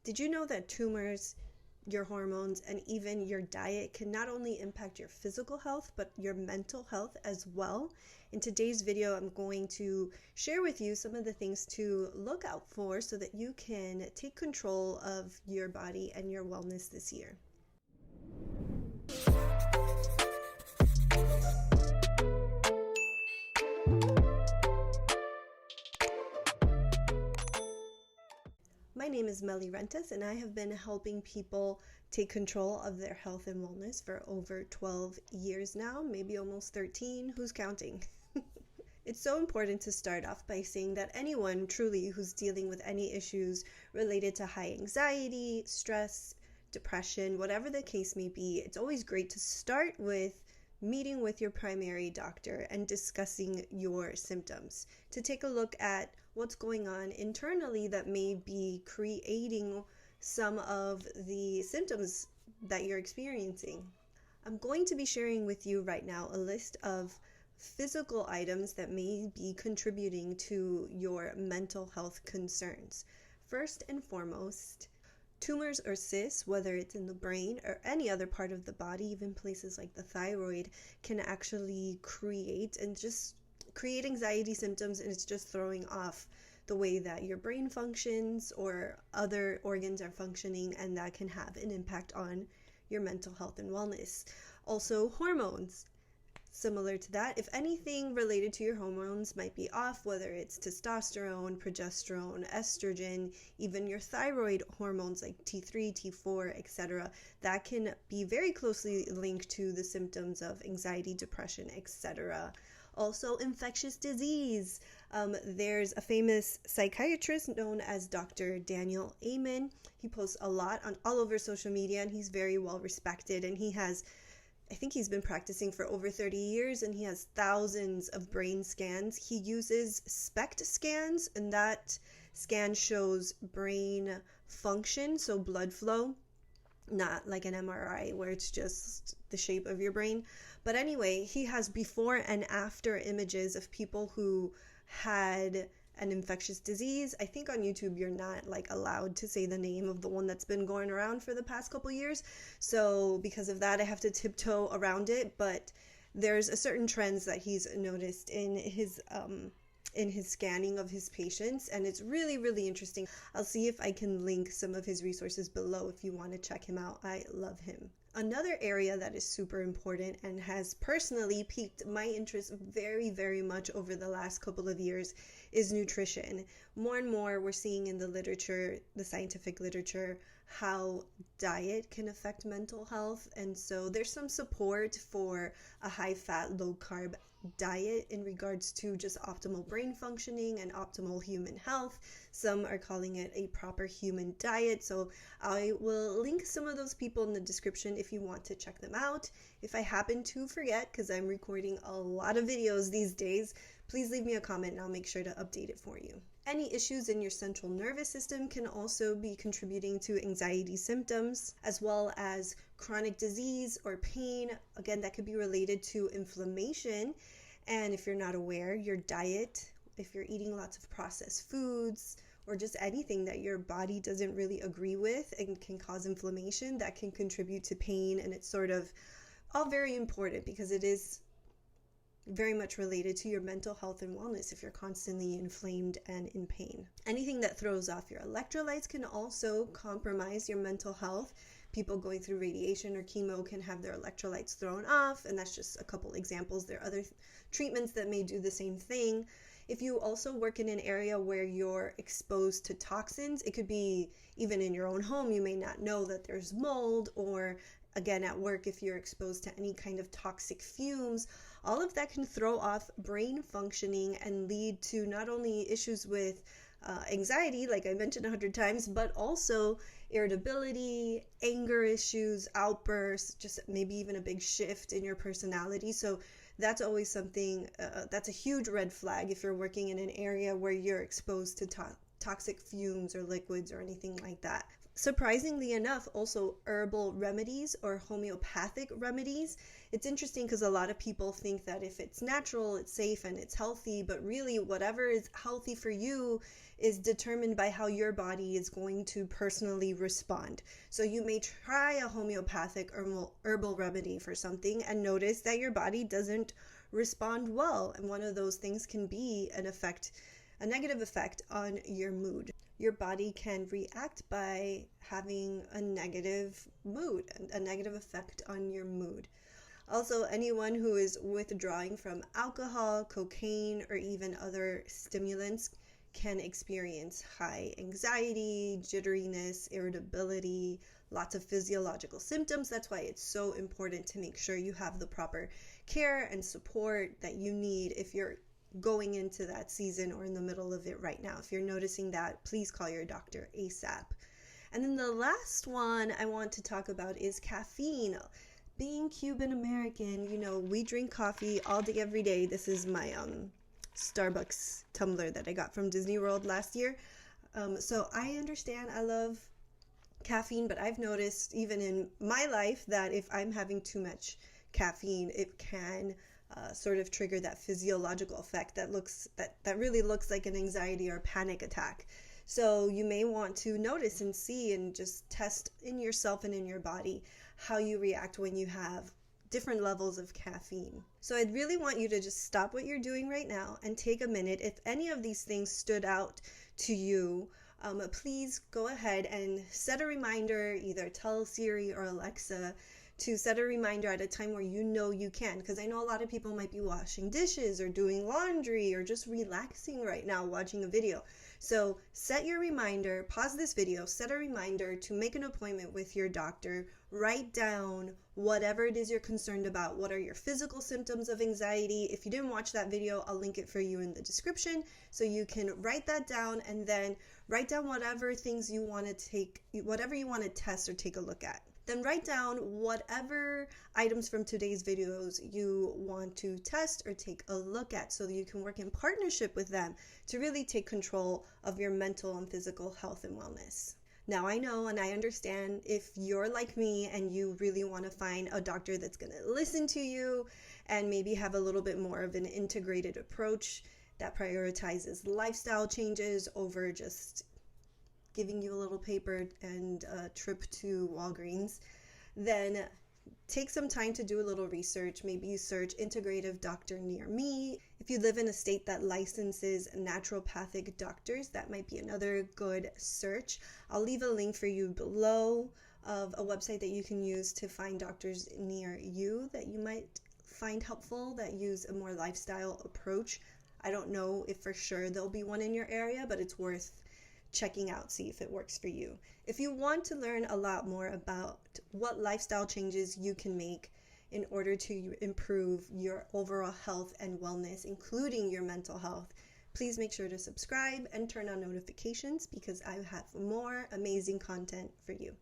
Did you know that tumors, your hormones, and even your diet can not only impact your physical health, but your mental health as well? In today's video, I'm going to share with you some of the things to look out for so that you can take control of your body and your wellness this year. My name is Meli Rentas, and I have been helping people take control of their health and wellness for over 12 years now, maybe almost 13. Who's counting? It's so important to start off by saying that anyone truly who's dealing with any issues related to high anxiety, stress, depression, whatever the case may be, it's always great to start with meeting with your primary doctor and discussing your symptoms to take a look at what's going on internally that may be creating some of the symptoms that you're experiencing. I'm going to be sharing with you right now a list of physical items that may be contributing to your mental health concerns. First and foremost, tumors or cysts, whether it's in the brain or any other part of the body, even places like the thyroid, can actually create anxiety symptoms, and it's just throwing off the way that your brain functions or other organs are functioning, and that can have an impact on your mental health and wellness. Also, hormones. Similar to that, if anything related to your hormones might be off, whether it's testosterone, progesterone, estrogen, even your thyroid hormones like T3, T4, etc., that can be very closely linked to the symptoms of anxiety, depression, etc. Also, infectious disease. There's a famous psychiatrist known as Dr. Daniel Amen. He posts a lot on all over social media, and he's very well respected, and I think he's been practicing for over 30 years, and he has thousands of brain scans. He uses SPECT scans, and that scan shows brain function, so blood flow, not like an MRI where it's just the shape of your brain. But anyway, he has before and after images of people who had an infectious disease. I think on YouTube you're not allowed to say the name of the one that's been going around for the past couple years. So because of that, I have to tiptoe around it. But there's a certain trends that he's noticed in his scanning of his patients, and it's really, really interesting. I'll see if I can link some of his resources below if you want to check him out. I love him. Another area that is super important and has personally piqued my interest very, very much over the last couple of years is nutrition. More and more we're seeing in the literature, the scientific literature, how diet can affect mental health. And so there's some support for a high-fat, low-carb diet in regards to just optimal brain functioning and optimal human health. Some are calling it a proper human diet. So I will link some of those people in the description if you want to check them out. If I happen to forget, because I'm recording a lot of videos these days, please leave me a comment and I'll make sure to update it for you. Any issues in your central nervous system can also be contributing to anxiety symptoms, as well as chronic disease or pain. Again, that could be related to inflammation. And if you're not aware, your diet, if you're eating lots of processed foods or just anything that your body doesn't really agree with and can cause inflammation, that can contribute to pain. And it's sort of all very important because it is very much related to your mental health and wellness if you're constantly inflamed and in pain. Anything that throws off your electrolytes can also compromise your mental health. People going through radiation or chemo can have their electrolytes thrown off, and that's just a couple examples. There are other treatments that may do the same thing. If you also work in an area where you're exposed to toxins, it could be even in your own home, you may not know that there's mold, or again at work if you're exposed to any kind of toxic fumes. All of that can throw off brain functioning and lead to not only issues with anxiety, like I mentioned 100 times, but also irritability, anger issues, outbursts, just maybe even a big shift in your personality. So that's always something that's a huge red flag if you're working in an area where you're exposed to toxic fumes or liquids or anything like that. Surprisingly enough, also herbal remedies or homeopathic remedies. It's interesting because a lot of people think that if it's natural, it's safe and it's healthy, but really whatever is healthy for you is determined by how your body is going to personally respond. So you may try a homeopathic herbal remedy for something and notice that your body doesn't respond well. And one of those things can be a negative effect on your mood. Your body can react by having a negative mood, a negative effect on your mood. Also, anyone who is withdrawing from alcohol, cocaine, or even other stimulants can experience high anxiety, jitteriness, irritability, lots of physiological symptoms. That's why it's so important to make sure you have the proper care and support that you need if you're going into that season or in the middle of it right now. If you're noticing that, please call your doctor ASAP. And then the last one I want to talk about is caffeine. Being Cuban American, we drink coffee all day, every day. This is my Starbucks tumbler that I got from Disney World last year. So I understand, I love caffeine, but I've noticed even in my life that if I'm having too much caffeine, it can sort of trigger that physiological effect that really looks like an anxiety or panic attack. So you may want to notice and see and just test in yourself and in your body how you react when you have different levels of caffeine. So I'd really want you to just stop what you're doing right now and take a minute. If any of these things stood out to you, please go ahead and set a reminder, either tell Siri or Alexa to set a reminder at a time where you can, because I know a lot of people might be washing dishes or doing laundry or just relaxing right now watching a video. So set your reminder, pause this video, set a reminder to make an appointment with your doctor. Write down whatever it is you're concerned about. What are your physical symptoms of anxiety? If you didn't watch that video, I'll link it for you in the description so you can write that down, and then write down whatever things you want to test or take a look at. Then write down whatever items from today's videos you want to test or take a look at so that you can work in partnership with them to really take control of your mental and physical health and wellness. Now, I know and I understand if you're like me and you really want to find a doctor that's going to listen to you and maybe have a little bit more of an integrated approach that prioritizes lifestyle changes over just giving you a little paper and a trip to Walgreens, then take some time to do a little research. Maybe you search integrative doctor near me. If you live in a state that licenses naturopathic doctors, that might be another good search. I'll leave a link for you below of a website that you can use to find doctors near you that you might find helpful that use a more lifestyle approach. I don't know if for sure there'll be one in your area, but it's worth checking out, see if it works for you. If you want to learn a lot more about what lifestyle changes you can make in order to improve your overall health and wellness, including your mental health, please make sure to subscribe and turn on notifications because I have more amazing content for you.